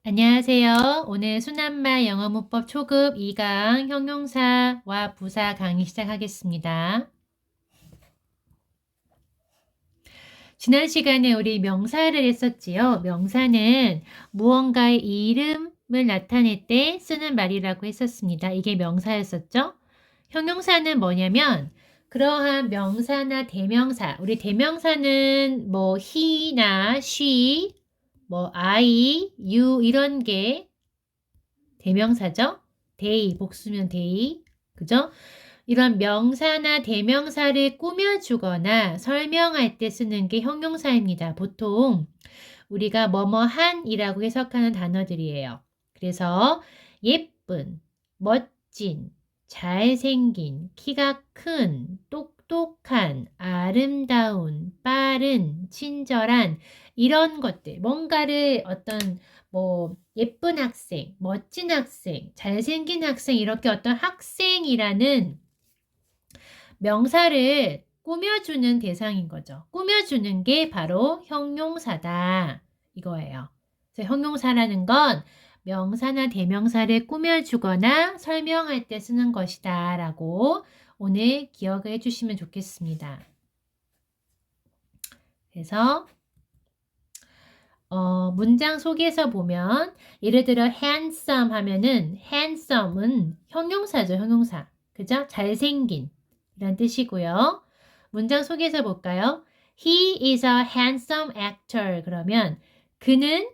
안녕하세요. 오늘 순한말 영어 문법 초급 2강 형용사와 부사 강의 시작하겠습니다. 지난 시간에 우리 명사를 했었지요. 명사는 무언가의 이름을 나타낼 때 쓰는 말이라고 했었습니다. 이게 명사였었죠. 형용사는 뭐냐면 그러한 명사나 대명사, 우리 대명사는 뭐 he나 she, 뭐 I, you 이런 게 대명사죠. they, 복수면 they. 그죠? 이런 명사나 대명사를 꾸며주거나 설명할 때 쓰는 게 형용사입니다. 보통 우리가 뭐뭐한이라고 해석하는 단어들이에요. 그래서 예쁜, 멋진, 잘생긴, 키가 큰, 똑똑한, 아름다운, 빠른, 친절한 이런 것들, 뭔가를 어떤 뭐 예쁜 학생, 멋진 학생, 잘생긴 학생 이렇게 어떤 학생이라는 명사를 꾸며주는 대상인 거죠. 꾸며주는 게 바로 형용사다. 이거예요. 그래서 형용사라는 건 명사나 대명사를 꾸며주거나 설명할 때 쓰는 것이다 라고 오늘 기억을 해주시면 좋겠습니다. 그래서 문장 속에서 보면 예를 들어 handsome 하면은 handsome은 형용사죠. 형용사. 그죠? 잘생긴 이란 뜻이고요. 문장 속에서 볼까요? He is a handsome actor. 그러면 그는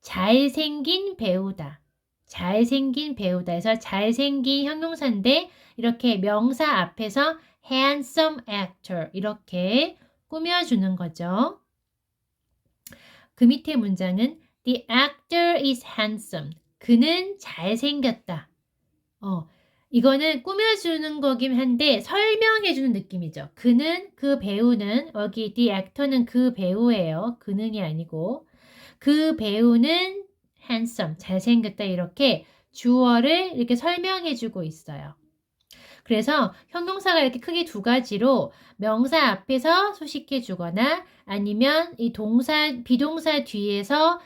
잘생긴 배우다. 잘생긴 배우다. 해서 잘생긴 형용사인데 이렇게 명사 앞에서 handsome actor 이렇게 꾸며주는 거죠. 그 밑에 문장은 The actor is handsome. 그는 잘생겼다. 이거는 꾸며주는 거긴 한데 설명해주는 느낌이죠. 그 배우는 여기 the actor는 그 배우예요. 그는이 아니고 그 배우는 handsome, 잘생겼다 이렇게 주어를 이렇게 설명해주고 있어요. 그래서 형용사가 이렇게 크게 두 가지로 명사 앞에서 소식해 주거나 아니면 이 비동사 뒤에서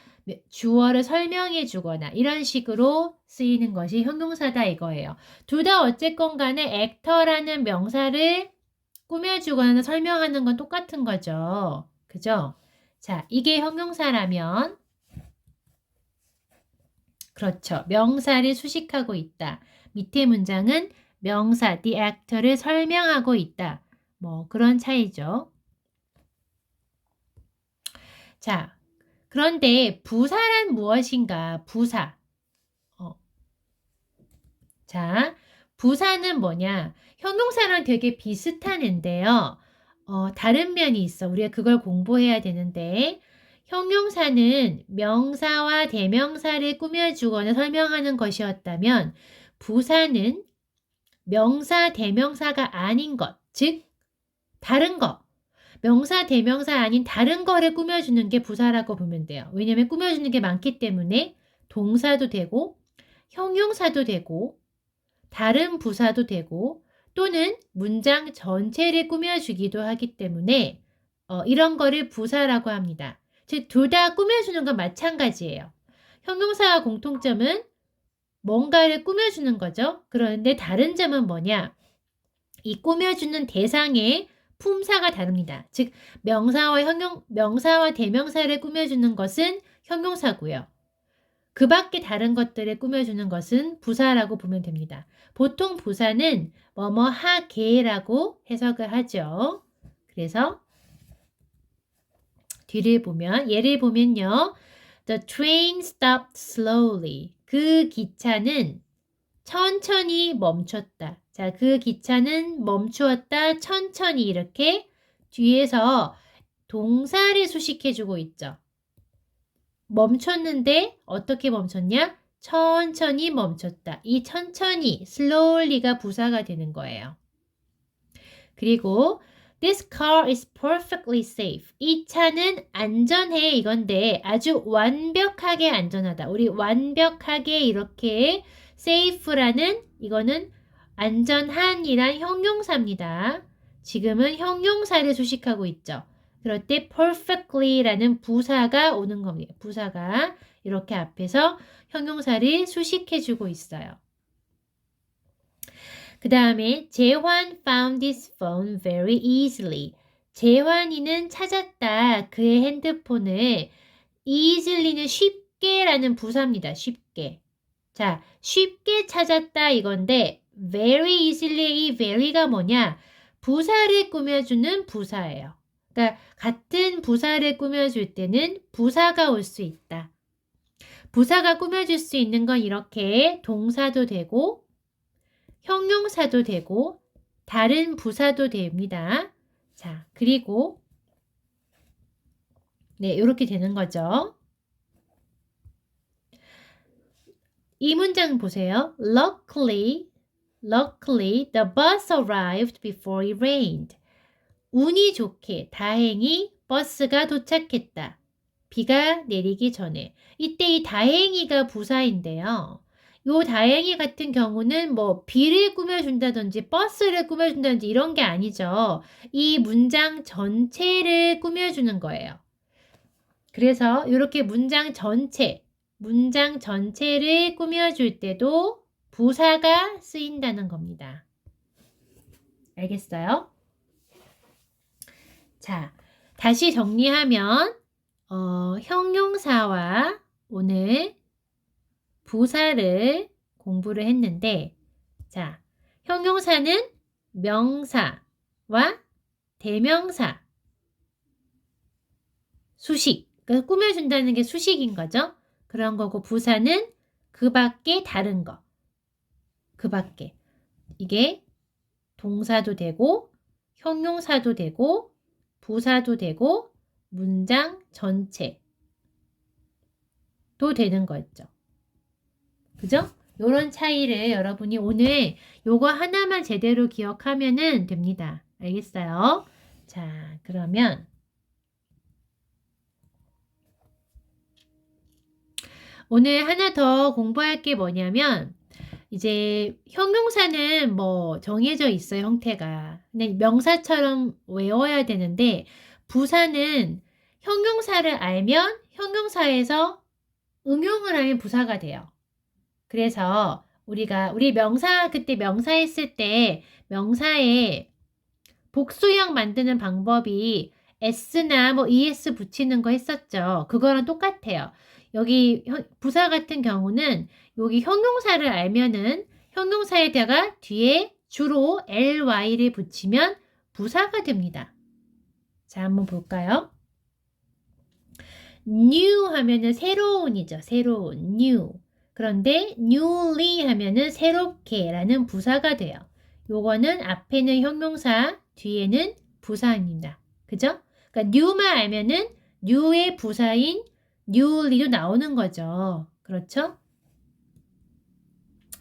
주어를 설명해 주거나 이런 식으로 쓰이는 것이 형용사다 이거예요. 둘 다 어쨌건 간에 actor라는 명사를 꾸며주거나 설명하는 건 똑같은 거죠. 그죠? 자, 이게 형용사라면 그렇죠. 명사를 수식하고 있다. 밑에 문장은 명사, the actor를 설명하고 있다. 뭐 그런 차이죠. 자, 그런데 부사란 무엇인가? 부사. 자, 부사는 뭐냐? 형용사랑 되게 비슷한 앤데요. 다른 면이 있어. 우리가 그걸 공부해야 되는데 형용사는 명사와 대명사를 꾸며주거나 설명하는 것이었다면 부사는 명사, 대명사가 아닌 것, 즉 다른 거, 명사, 대명사 아닌 다른 거를 꾸며주는 게 부사라고 보면 돼요. 왜냐하면 꾸며주는 게 많기 때문에 동사도 되고 형용사도 되고 다른 부사도 되고 또는 문장 전체를 꾸며주기도 하기 때문에 이런 거를 부사라고 합니다. 즉 둘 다 꾸며주는 건 마찬가지예요. 형용사와 공통점은 뭔가를 꾸며주는 거죠. 그런데 다른 점은 뭐냐? 이 꾸며주는 대상의 품사가 다릅니다. 즉 명사와 대명사를 꾸며주는 것은 형용사고요. 그 밖에 다른 것들을 꾸며주는 것은 부사라고 보면 됩니다. 보통 부사는 뭐뭐 하게라고 해석을 하죠. 그래서 뒤를 보면 예를 보면요. The train stopped slowly. 그 기차는 천천히 멈췄다. 자, 그 기차는 멈추었다. 천천히 이렇게 뒤에서 동사를 수식해주고 있죠. 멈췄는데 어떻게 멈췄냐? 천천히 멈췄다. 이 천천히, slowly가 부사가 되는 거예요. 그리고 This car is perfectly safe. 이 차는 안전해 이건데 아주 완벽하게 안전하다. 우리 완벽하게 이렇게 safe라는 이거는 안전한이란 형용사입니다. 지금은 형용사를 수식하고 있죠. 그럴 때 perfectly라는 부사가 오는 겁니다. 부사가 이렇게 앞에서 형용사를 수식해주고 있어요. 그 다음에 재환 found his phone very easily. 재환이는 찾았다. 그의 핸드폰을 easily는 쉽게라는 부사입니다. 쉽게. 자, 쉽게 찾았다 이건데 very easily 이 very가 뭐냐? 부사를 꾸며주는 부사예요. 그러니까 같은 부사를 꾸며줄 때는 부사가 올 수 있다. 부사가 꾸며줄 수 있는 건 이렇게 동사도 되고 형용사도 되고 다른 부사도 됩니다. 자, 그리고 네, 이렇게 되는 거죠. 이 문장 보세요. Luckily, the bus arrived before it rained. 운이 좋게, 다행히 버스가 도착했다. 비가 내리기 전에. 이때 이 다행히가 부사인데요. 요 다행히 같은 경우는 뭐 비를 꾸며준다든지 버스를 꾸며준다든지 이런 게 아니죠. 이 문장 전체를 꾸며주는 거예요. 그래서 이렇게 문장 전체를 꾸며줄 때도 부사가 쓰인다는 겁니다. 알겠어요? 자, 다시 정리하면 형용사와 오늘 부사를 공부를 했는데 자, 형용사는 명사와 대명사 수식, 그러니까 꾸며준다는 게 수식인 거죠. 그런 거고 부사는 그 밖에 다른 거, 그 밖에 이게 동사도 되고 형용사도 되고 부사도 되고 문장 전체도 되는 거죠. 그죠? 요런 차이를 여러분이 오늘 요거 하나만 제대로 기억하면은 됩니다. 알겠어요? 자, 그러면 오늘 하나 더 공부할 게 뭐냐면 이제 형용사는 뭐 정해져 있어요, 형태가. 근데 명사처럼 외워야 되는데 부사는 형용사를 알면 형용사에서 응용을 하면 부사가 돼요. 그래서 우리 명사 그때 명사 했을 때 명사에 복수형 만드는 방법이 s나 뭐 es 붙이는 거 했었죠. 그거랑 똑같아요. 여기 부사 같은 경우는 여기 형용사를 알면은 형용사에다가 뒤에 주로 ly를 붙이면 부사가 됩니다. 자, 한번 볼까요? new 하면은 새로운이죠. 새로운, new. 그런데 newly 하면은 새롭게 라는 부사가 돼요. 요거는 앞에는 형용사, 뒤에는 부사입니다. 그죠? 그러니까 new만 알면은 new의 부사인 newly도 나오는 거죠. 그렇죠?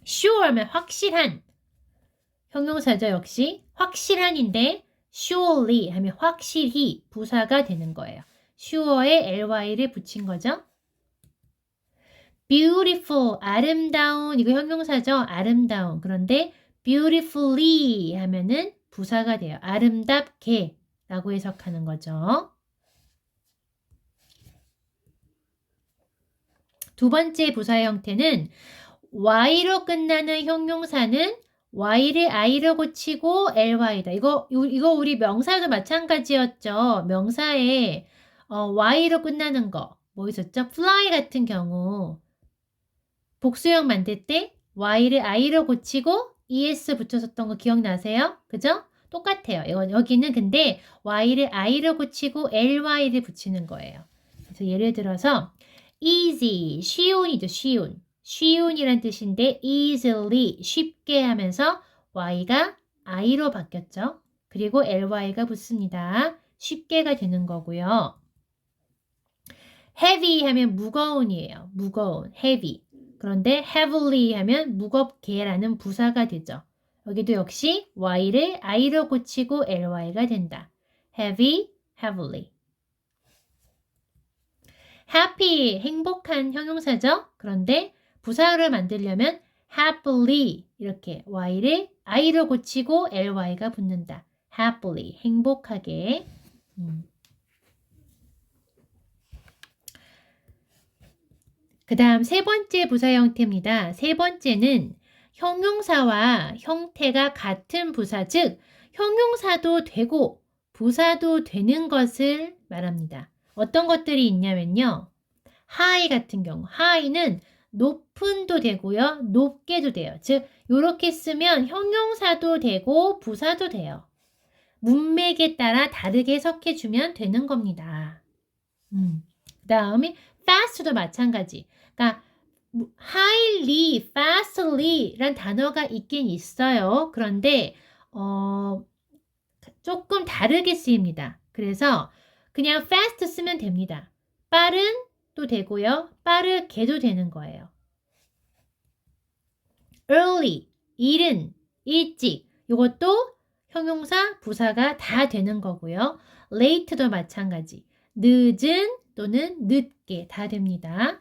sure 하면 확실한 형용사죠. 역시 확실한인데 surely 하면 확실히 부사가 되는 거예요. sure에 ly를 붙인 거죠. beautiful, 아름다운, 이거 형용사죠. 아름다운. 그런데 beautifully 하면은 부사가 돼요. 아름답게 라고 해석하는 거죠. 두 번째 부사의 형태는 y로 끝나는 형용사는 y를 i로 고치고 ly다. 이거 우리 명사도 마찬가지였죠. 명사에 y로 끝나는 거. 뭐 있었죠? fly 같은 경우 복수형 만들 때 y를 i로 고치고 es 붙였었던 거 기억나세요? 그죠? 똑같아요. 여기는 근데 y를 i로 고치고 ly를 붙이는 거예요. 그래서 예를 들어서 easy, 쉬운이죠. 쉬운이란 뜻인데 easily, 쉽게 하면서 y가 i로 바뀌었죠. 그리고 ly가 붙습니다. 쉽게가 되는 거고요. heavy 하면 무거운이에요. 무거운, heavy. 그런데 heavily 하면 무겁게라는 부사가 되죠. 여기도 역시 y를 i로 고치고 ly가 된다. heavy, heavily. happy, 행복한 형용사죠. 그런데 부사를 만들려면 happily 이렇게 y를 i로 고치고 ly가 붙는다. happily, 행복하게. 그 다음 세 번째 부사 형태입니다. 세 번째는 형용사와 형태가 같은 부사, 즉 형용사도 되고 부사도 되는 것을 말합니다. 어떤 것들이 있냐면요. high 같은 경우, high는 높은도 되고요. 높게도 돼요. 즉 이렇게 쓰면 형용사도 되고 부사도 돼요. 문맥에 따라 다르게 해석해주면 되는 겁니다. 그 다음에 fast도 마찬가지. 그러니까 highly, fastly 란 단어가 있긴 있어요. 그런데 조금 다르게 쓰입니다. 그래서 그냥 fast 쓰면 됩니다. 빠른도 되고요. 빠르게도 되는 거예요. early, 이른, 일찍 이것도 형용사, 부사가 다 되는 거고요. late도 마찬가지. 늦은 또는 늦게 다 됩니다.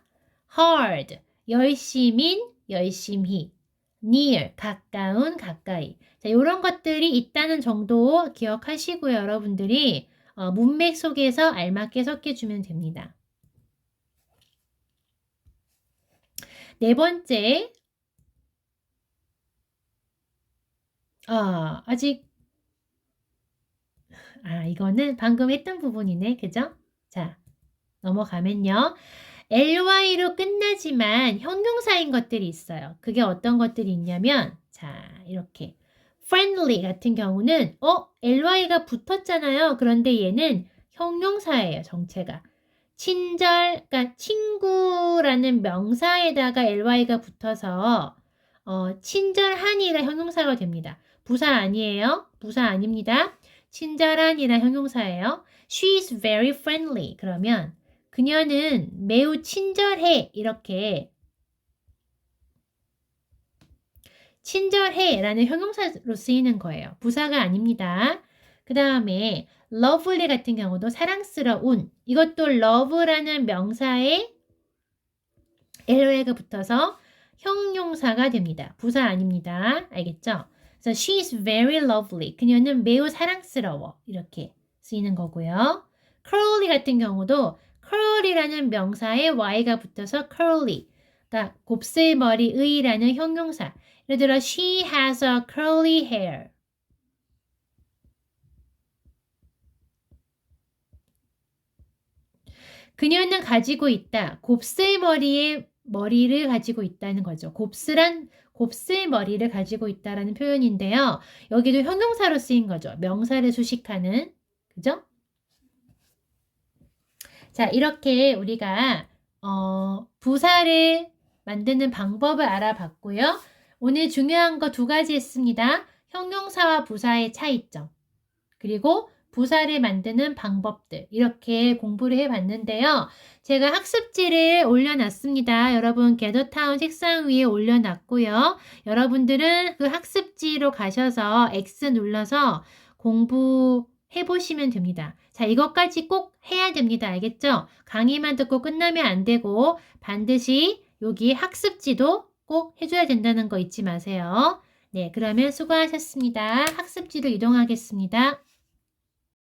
hard, 열심인, 열심히. near, 가까운, 가까이. 자, 이런 것들이 있다는 정도 기억하시고요. 여러분들이 문맥 속에서 알맞게 해석해주면 됩니다. 네 번째, 이거는 방금 했던 부분이네. 그죠? 자, 넘어가면요. ly로 끝나지만 형용사인 것들이 있어요. 그게 어떤 것들이 있냐면, 자, 이렇게. friendly 같은 경우는, ly가 붙었잖아요. 그런데 얘는 형용사예요, 정체가. 친절, 그러니까 친구라는 명사에다가 ly가 붙어서, 친절한이라 형용사가 됩니다. 부사 아니에요. 부사 아닙니다. 친절한이라 형용사예요. She's very friendly. 그러면 그녀는 매우 친절해. 이렇게 친절해 라는 형용사로 쓰이는 거예요. 부사가 아닙니다. 그 다음에 lovely 같은 경우도 사랑스러운. 이것도 love라는 명사에 ly가 붙어서 형용사가 됩니다. 부사 아닙니다. 알겠죠? 그래서 she is very lovely. 그녀는 매우 사랑스러워. 이렇게 쓰이는 거고요. curly 같은 경우도 curly라는 명사에 y가 붙어서 curly. 그러니까 곱슬머리의라는 형용사. 예를 들어 she has a curly hair. 그녀는 가지고 있다. 곱슬머리의 머리를 가지고 있다는 거죠. 곱슬머리를 가지고 있다라는 표현인데요. 여기도 형용사로 쓰인 거죠. 명사를 수식하는. 그죠? 자, 이렇게 우리가 부사를 만드는 방법을 알아봤고요. 오늘 중요한 거 두 가지 했습니다. 형용사와 부사의 차이점. 그리고 부사를 만드는 방법들 이렇게 공부를 해봤는데요. 제가 학습지를 올려놨습니다. 여러분 게더타운 책상 위에 올려놨고요. 여러분들은 그 학습지로 가셔서 X 눌러서 공부해보시면 됩니다. 자, 이것까지 꼭 해야 됩니다. 알겠죠? 강의만 듣고 끝나면 안 되고 반드시 여기 학습지도 꼭 해줘야 된다는 거 잊지 마세요. 네, 그러면 수고하셨습니다. 학습지로 이동하겠습니다.